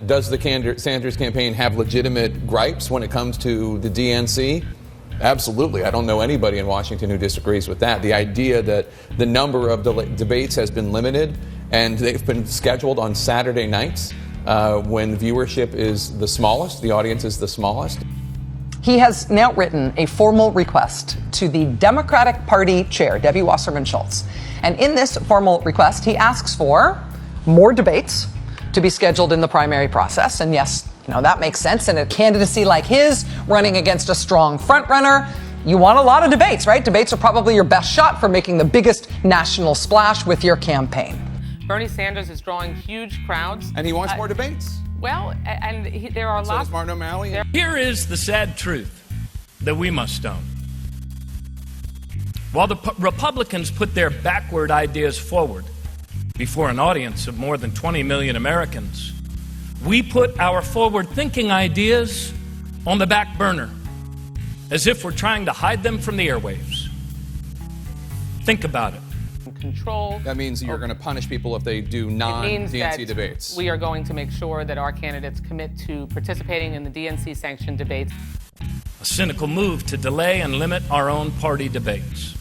Does the Sanders campaign have legitimate gripes when it comes to the DNC? Absolutely. I don't know anybody in Washington who disagrees with that. The idea that the number of debates has been limited and they've been scheduled on Saturday nights when viewership is the smallest, the audience is the smallest. He has now written a formal request to the Democratic Party chair, Debbie Wasserman Shultz. And in this formal request, he asks for more debates to be scheduled in the primary process. And yes, that makes sense. In a candidacy like his, running against a strong frontrunner, you want a lot of debates, right? Debates are probably your best shot for making the biggest national splash with your campaign. Bernie Sanders is drawing huge crowds. And he wants more debates. Well, there are so lots. Does Martin O'Malley. Here is the sad truth that we must own. While the Republicans put their backward ideas forward before an audience of more than 20 million Americans, we put our forward-thinking ideas on the back burner, as if we're trying to hide them from the airwaves. Think about it. Control. That means you're going to punish people if they do non-DNC debates. We are going to make sure that our candidates commit to participating in the DNC-sanctioned debates. A cynical move to delay and limit our own party debates.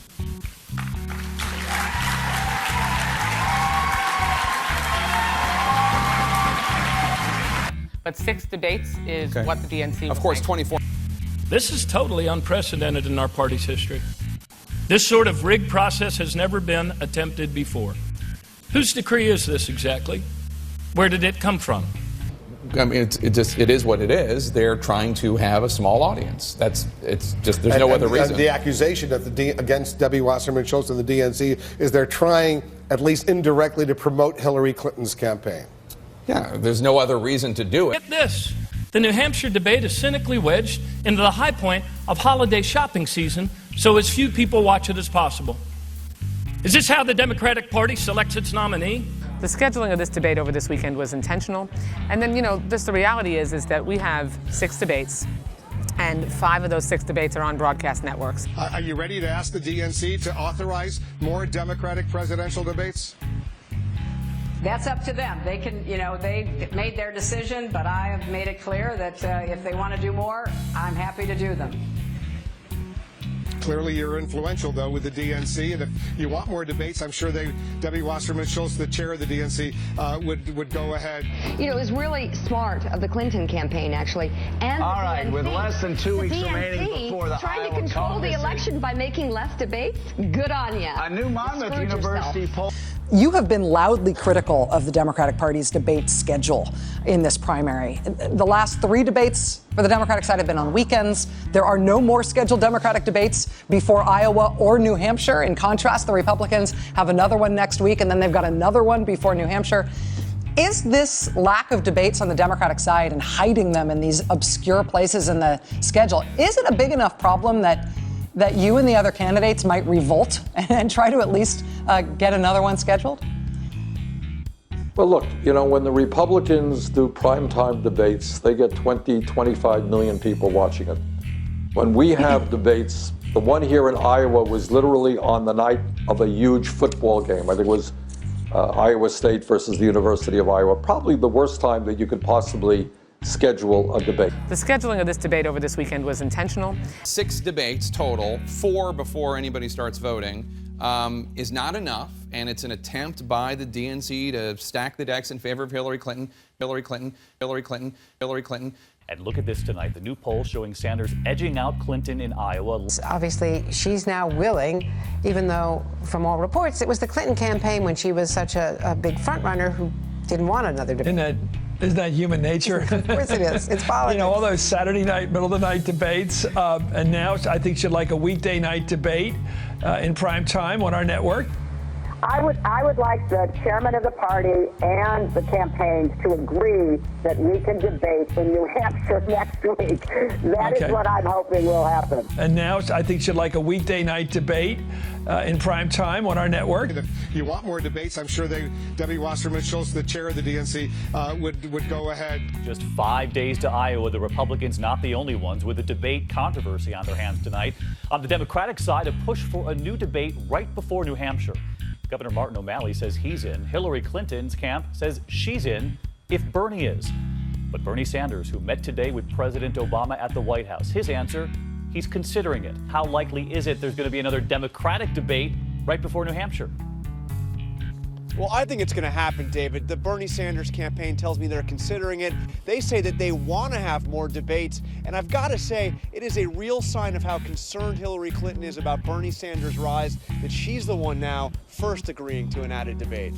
But 6 debates is what the DNC. Of course, 24. This is totally unprecedented in our party's history. This sort of rigged process has never been attempted before. Whose decree is this exactly? Where did it come from? I mean, it is what it is. They're trying to have a small audience. There's no other reason. The accusation against Debbie Wasserman Schultz and the DNC is they're trying, at least indirectly, to promote Hillary Clinton's campaign. Yeah, there's no other reason to do it. Get this. The New Hampshire debate is cynically wedged into the high point of holiday shopping season so as few people watch it as possible. Is this how the Democratic Party selects its nominee? The scheduling of this debate over this weekend was intentional. And then, just the reality is that we have 6 debates, and 5 of those 6 debates are on broadcast networks. Are you ready to ask the DNC to authorize more Democratic presidential debates? That's up to them. They can, they made their decision, but I have made it clear that if they want to do more, I'm happy to do them. Clearly, you're influential, though, with the DNC, and if you want more debates, I'm sure Debbie Wasserman Schultz, the chair of the DNC, would go ahead. It was really smart of the Clinton campaign, actually, and all right, DNC, with less than 2 weeks DNC remaining before the trying Iowa to control caucus. the election by making less debates. Good on you. A new Monmouth University poll. You have been loudly critical of the Democratic Party's debate schedule in this primary. The last 3 debates for the Democratic side have been on weekends. There are no more scheduled Democratic debates before Iowa or New Hampshire. In contrast, the Republicans have another one next week, and then they've got another one before New Hampshire. Is this lack of debates on the Democratic side and hiding them in these obscure places in the schedule, is it a big enough problem that you and the other candidates might revolt and try to at least get another one scheduled? Well, look, when the Republicans do primetime debates, they get 20, 25 million people watching it. When we have debates, the one here in Iowa was literally on the night of a huge football game. I think it was Iowa State versus the University of Iowa. Probably the worst time that you could possibly schedule a debate. The scheduling of this debate over this weekend was intentional. 6 debates total, 4 before anybody starts voting, is not enough, and it's an attempt by the DNC to stack the decks in favor of Hillary Clinton. And look at this tonight, the new poll showing Sanders edging out Clinton in Iowa. Obviously, she's now willing, even though from all reports, it was the Clinton campaign when she was such a big frontrunner who didn't want another debate. Isn't that human nature? Of course it is. It's politics. All those Saturday night, middle of the night debates, and now I think she'd like a weekday night debate in prime time on our network. I would like the chairman of the party and the campaigns to agree that we can debate in New Hampshire next week. That is what I'm hoping will happen. And now I think she'd like a weekday night debate in prime time on our network. If you want more debates, I'm sure Debbie Wasserman Schultz, the chair of the DNC, would go ahead. Just 5 days to Iowa, the Republicans not the only ones with a debate controversy on their hands tonight. On the Democratic side, a push for a new debate right before New Hampshire. Governor Martin O'Malley says he's in. Hillary Clinton's camp says she's in if Bernie is. But Bernie Sanders, who met today with President Obama at the White House, his answer, he's considering it. How likely is it there's going to be another Democratic debate right before New Hampshire? Well, I think it's going to happen, David. The Bernie Sanders campaign tells me they're considering it. They say that they want to have more debates. And I've got to say, it is a real sign of how concerned Hillary Clinton is about Bernie Sanders' rise that she's the one now first agreeing to an added debate.